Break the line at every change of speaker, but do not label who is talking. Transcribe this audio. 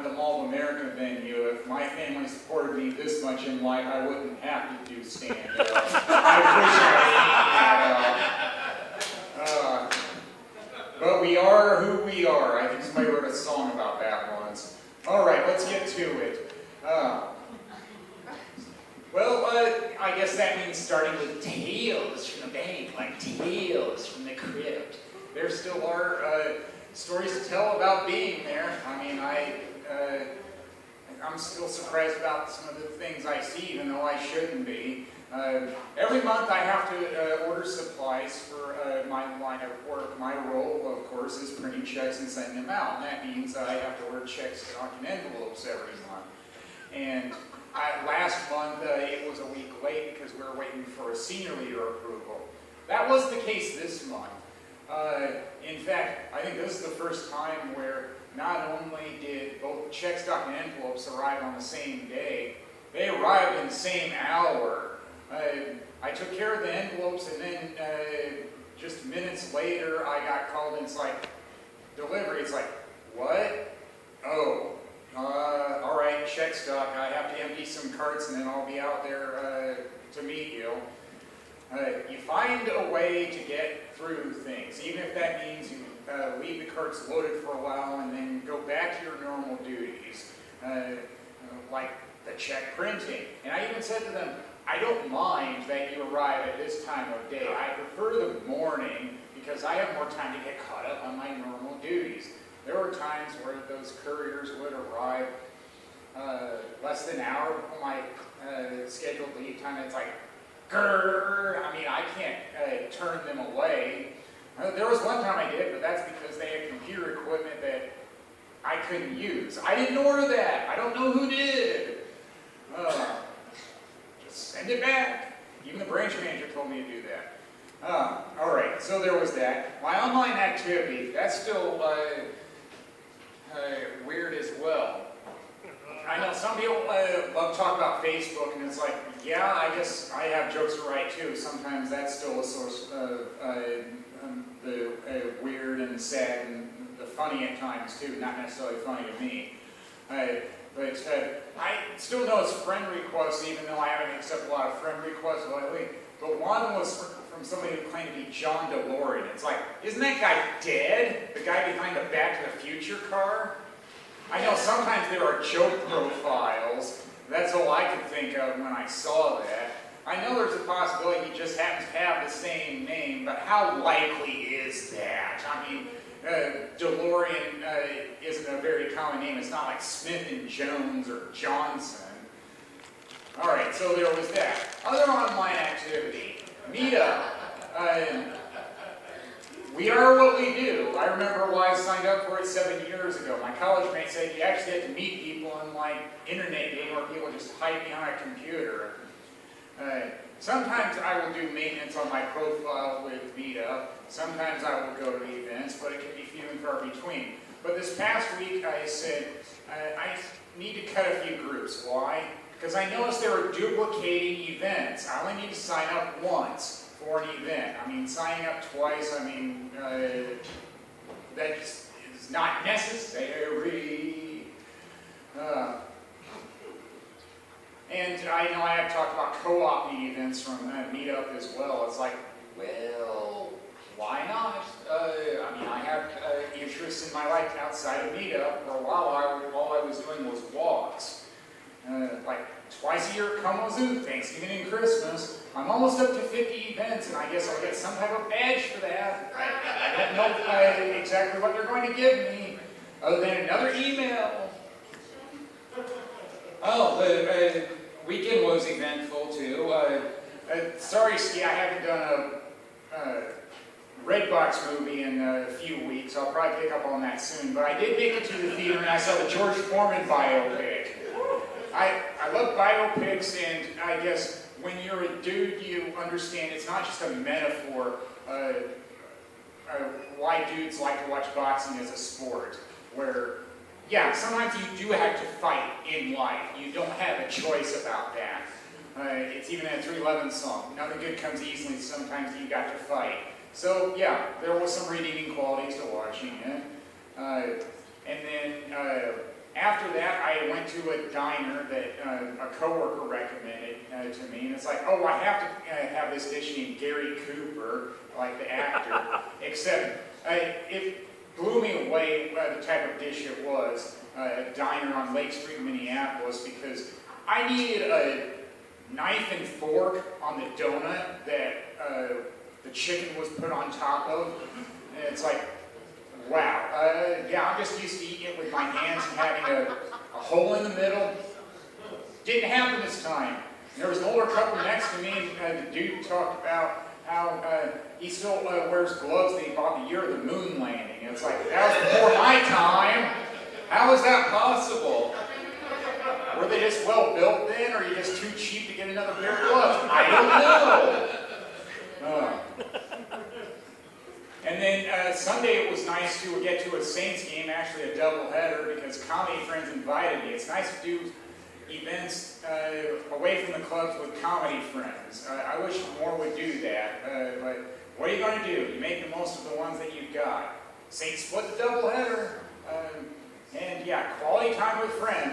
at the Mall of America venue, if my family supported me this much in life, I wouldn't have to do stand-up. I wish I had that. But we are who we are. I think somebody wrote a song about that once. All right, let's get to it. I guess that means starting with tales from the bank, like tales from the crypt. There still are stories to tell about being there. I mean, I'm still surprised about some of the things I see, even though I shouldn't be. Every month I have to order supplies for my line of work. My role, of course, is printing checks and sending them out. And that means I have to order checks stuck in envelopes every month. And last month it was a week late because we were waiting for a senior leader approval. That was the case this month. In fact, I think this is the first time where not only did both check stock and envelopes arrive on the same day, they arrived in the same hour. I took care of the envelopes, and then just minutes later, I got called in. It's like, delivery. It's like, what? Oh, all right, check stock. I have to empty some carts, and then I'll be out there to meet you. You find a way to get through things, even if that means you leave the carts loaded for a while and then go back to your normal duties, like the check printing. And I even said to them, I don't mind that you arrive at this time of day. I prefer the morning because I have more time to get caught up on my normal duties. There were times where those couriers would arrive less than an hour before my scheduled leave time. It's like, grrr. I mean, I can't turn them away. There was one time I did, but that's because they had computer equipment that I couldn't use. I didn't order that. I don't know who did. Just send it back. Even the branch manager told me to do that. All right, so there was that. My online activity, that's still weird as well. I know some people love to talk about Facebook, and it's like, yeah, I guess I have jokes to write too. Sometimes that's still a source of the weird and sad and the funny at times too, not necessarily funny to me. But I still notice friend requests, even though I haven't accepted a lot of friend requests lately. But one was from somebody who claimed to be John DeLorean. It's like, isn't that guy dead? The guy behind the Back to the Future car? I know sometimes there are joke profiles. That's all I could think of when I saw that. I know there's a possibility he just happens to have the same name, but how likely is that? I mean, DeLorean isn't a very common name. It's not like Smith and Jones or Johnson. All right, so there was that. Other online activity, meetup. We are what we do. I remember why I signed up for it 7 years ago. My college mate said you actually had to meet people in like internet game where people just hide behind a computer. Sometimes I will do maintenance on my profile with Meetup. Sometimes I will go to events, but it can be few and far between. But this past week I said, I need to cut a few groups. Why? Because I noticed they were duplicating events. I only need to sign up once for an event. I mean, signing up twice, I mean, that is not necessary. And I know I have talked about co-opting events from Meetup as well. It's like, well, why not? I mean, I have interests in my life outside of Meetup. For a while, all I was doing was walks. Like twice a year at Kalamazoo, Thanksgiving and Christmas. I'm almost up to 50 events, and I guess I'll get some type of badge for that. I don't know exactly what they're going to give me, other than another email. Oh, the weekend was eventful too. Sorry, Ski, I haven't done a Redbox movie in a few weeks. I'll probably pick up on that soon. But I did make it to the theater, and I saw the George Foreman biopic. I love biopics, and I guess when you're a dude, you understand it's not just a metaphor why dudes like to watch boxing as a sport, where, yeah, sometimes you do have to fight in life. You don't have a choice about that. It's even a 311 song. Nothing good comes easily, sometimes you got to fight. So, yeah, there was some redeeming qualities to watching it. And then After that, I went to a diner that a coworker recommended to me, and it's like, oh, I have to have this dish named Gary Cooper, like the actor, except it blew me away the type of dish it was, a diner on Lake Street, Minneapolis, because I needed a knife and fork on the donut that the chicken was put on top of, and it's like, wow, yeah, I'm just used to eating it with my hands and having a hole in the middle. Didn't happen this time. There was an older couple next to me, and the dude talked about how he still wears gloves that he bought the year of the moon landing. It's like, that was before my time. How is that possible? Were they just well built then, or are you just too cheap to get another pair of gloves? I don't know. And then Sunday it was nice to get to a Saints game, actually a doubleheader, because Comedy Friends invited me. It's nice to do events away from the clubs with Comedy Friends. I wish more would do that, but what are you going to do? You make the most of the ones that you've got. Saints split the doubleheader, and yeah, quality time with friends.